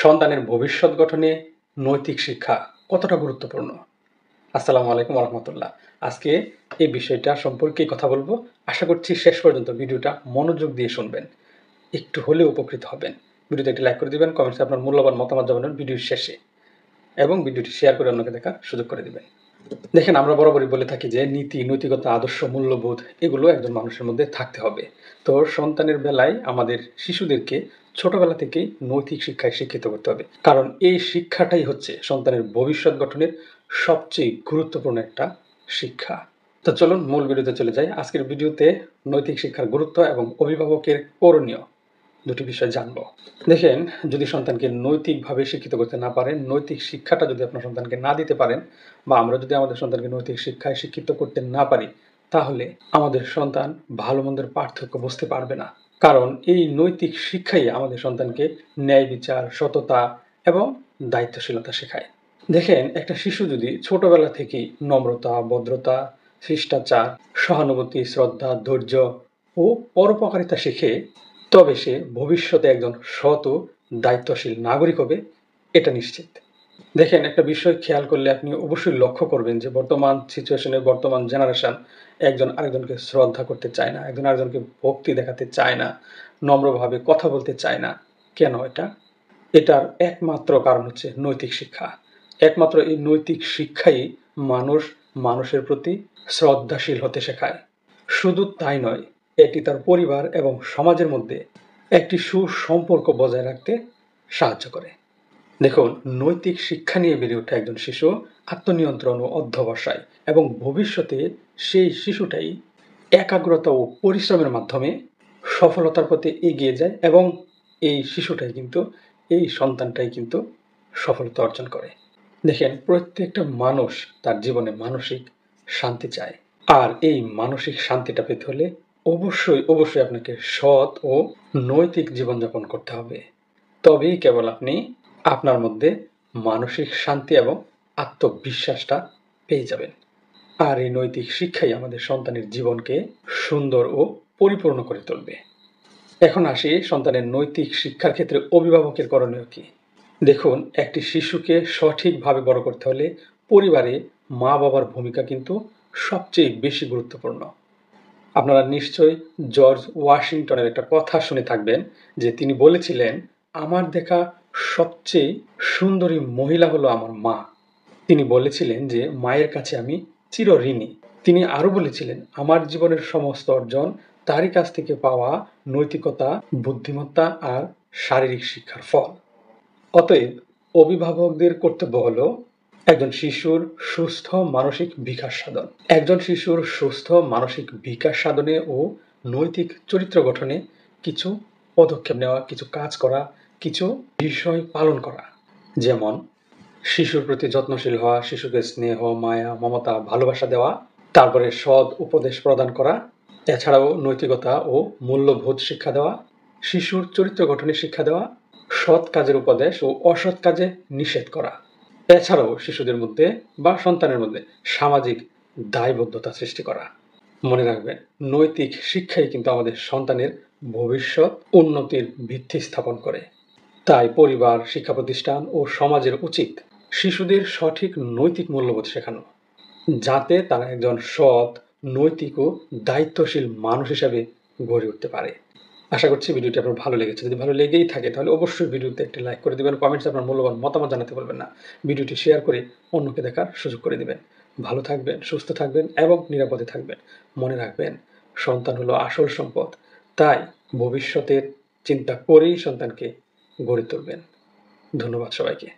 সন্তানের ভবিষ্যৎ গঠনে নৈতিক শিক্ষা কতটা গুরুত্বপূর্ণ? আসসালামু আলাইকুম ওয়া রাহমাতুল্লাহ। আজকে এই বিষয়টা সম্পর্কেই কথা বলবো। আশা করছি শেষ পর্যন্ত ভিডিওটা মনোযোগ দিয়ে শুনবেন। একটু হলেও উপকৃত হবেন। ভিডিওতে একটি লাইক করে দিবেন, কমেন্টসে আপনার মূল্যবান মতামত জানাবেন ভিডিওর শেষে এবং ভিডিওটি শেয়ার করে অন্যকে দেখার সুযোগ করে দিবেন। দেখেন, আমরা বরাবরই বলে থাকি যে নীতি, নৈতিকতা, আদর্শ, মূল্যবোধ এগুলো একজন মানুষের মধ্যে থাকতে হবে। তো সন্তানের বেলায় আমাদের শিশুদেরকে ছোটবেলা থেকেই নৈতিক শিক্ষায় শিক্ষিত করতে হবে। কারণ এই শিক্ষাটাই হচ্ছে সন্তানের ভবিষ্যৎ গঠনের সবচেয়ে গুরুত্বপূর্ণ একটা শিক্ষা। তো চলুন মূল ভিডিওতে চলে যাই। আজকের ভিডিওতে নৈতিক শিক্ষার গুরুত্ব এবং অভিভাবকের করণীয় দুটি বিষয় জানবো। দেখেন, যদি সন্তানকে নৈতিকভাবে শিক্ষিত করতে না পারেন, নৈতিক শিক্ষাটা যদি আপনার সন্তানকে না দিতে পারেন বা আমরা যদি আমাদের সন্তানকে নৈতিক শিক্ষায় শিক্ষিত করতে না পারি, তাহলে আমাদের সন্তান ভালো মন্দের পার্থক্য বুঝতে পারবে না। কারণ এই নৈতিক শিক্ষাই আমাদের সন্তানকে ন্যায় বিচার, সততা এবং দায়িত্বশীলতা শেখায়। দেখেন, একটা শিশু যদি ছোটবেলা থেকেই নম্রতা, ভদ্রতা, শিষ্টাচার, সহানুভূতি, শ্রদ্ধা, ধৈর্য ও পরোপকারিতা শিখে, তবে সে ভবিষ্যতে একজন সৎ ও দায়িত্বশীল নাগরিক হবে, এটা নিশ্চিত। দেখেন, একটা বিষয় খেয়াল করলে আপনি অবশ্যই লক্ষ্য করবেন যে বর্তমান সিচুয়েশনে, বর্তমান জেনারেশন একজন আরেকজনকে শ্রদ্ধা করতে চায় না, একজন আরেকজনকে ভক্তি দেখাতে চায় না, নম্রভাবে কথা বলতে চায় না। কেন এটা? এটার একমাত্র কারণ হচ্ছে নৈতিক শিক্ষা। একমাত্র এই নৈতিক শিক্ষাই মানুষ মানুষের প্রতি শ্রদ্ধাশীল হতে শেখায়। শুধু তাই নয়, এটি তার পরিবার এবং সমাজের মধ্যে একটি সুসম্পর্ক বজায় রাখতে সাহায্য করে। দেখুন, নৈতিক শিক্ষা নিয়ে বেড়ে ওঠা একজন শিশু আত্মনিয়ন্ত্রণ ও অধ্যবসায় এবং ভবিষ্যতে সেই শিশুটাই একাগ্রতা ও পরিশ্রমের মাধ্যমে সফলতার পথে এগিয়ে যায় এবং এই শিশুটাই কিন্তু, এই সন্তানটাই কিন্তু সফলতা অর্জন করে। দেখেন, প্রত্যেকটা মানুষ তার জীবনে মানসিক শান্তি চায়। আর এই মানসিক শান্তিটা পেতে হলে অবশ্যই আপনাকে সৎ ও নৈতিক জীবনযাপন করতে হবে। তবেই কেবল আপনি আপনার মধ্যে মানসিক শান্তি এবং আত্মবিশ্বাসটা পেয়ে যাবেন। আর এই নৈতিক শিক্ষাই আমাদের সন্তানের জীবনকে সুন্দর ও পরিপূর্ণ করে তুলবে। এখন আসি সন্তানের নৈতিক শিক্ষার ক্ষেত্রে অভিভাবকের করণীয় কি। দেখুন, একটি শিশুকে সঠিকভাবে বড় করতে হলে পরিবারে মা বাবার ভূমিকা কিন্তু সবচেয়ে বেশি গুরুত্বপূর্ণ। আপনারা নিশ্চয়ই জর্জ ওয়াশিংটনের একটা কথা শুনে থাকবেন যে তিনি বলেছিলেন, আমার দেখা সবচেয়ে সুন্দরী মহিলা হলো আমার মা। তিনি বলেছিলেন যে মায়ের কাছে আমি চিরঋণী। তিনি আরো বলেছিলেন, আমার জীবনের সমস্ত অর্জন তারই কাছ থেকে পাওয়া নৈতিকতা, বুদ্ধিমত্তা আর শারীরিক শিক্ষার ফল। অতএব অভিভাবকদের কর্তব্য হলো একজন শিশুর সুস্থ মানসিক বিকাশ সাধন। একজন শিশুর সুস্থ মানসিক বিকাশ সাধনে ও নৈতিক চরিত্র গঠনে কিছু পদক্ষেপ নেওয়া, কিছু কাজ করা, কিছু বিষয় পালন করা। যেমন শিশুর প্রতি যত্নশীল হওয়া, শিশুকে স্নেহ, মায়া, মমতা, ভালোবাসা দেওয়া, তারপরে সৎ উপদেশ প্রদান করা, এছাড়াও নৈতিকতা ও মূল্যবোধ শিক্ষা দেওয়া, শিশুর চরিত্র গঠনে শিক্ষা দেওয়া, সৎ কাজের উপদেশ ও অসৎ কাজে নিষেধ করা। এছাড়াও শিশুদের মধ্যে বা সন্তানের মধ্যে সামাজিক দায়বদ্ধতা সৃষ্টি করা। মনে রাখবেন, নৈতিক শিক্ষাই কিন্তু আমাদের সন্তানের ভবিষ্যৎ উন্নতির ভিত্তি স্থাপন করে। তাই পরিবার, শিক্ষা প্রতিষ্ঠান ও সমাজের উচিত শিশুদের সঠিক নৈতিক মূল্যবোধ শেখানো, যাতে তারা একজন সৎ, নৈতিক ও দায়িত্বশীল মানুষ হিসাবে গড়ে উঠতে পারে। আশা করছি ভিডিওটি আপনার ভালো লেগেছে। যদি ভালো লেগেই থাকে তাহলে অবশ্যই ভিডিওতে একটি লাইক করে দিবেন, কমেন্টসে আপনার মূল্যবান মতামত জানাতে বলবেন না। ভিডিওটি শেয়ার করে অন্যকে দেখার সুযোগ করে দিবেন। ভালো থাকবেন, সুস্থ থাকবেন এবং নিরাপদে থাকবেন। মনে রাখবেন, সন্তান হলো আসল সম্পদ। তাই ভবিষ্যতের চিন্তা করেই সন্তানকে গড়ে তুলবেন। ধন্যবাদ সবাইকে।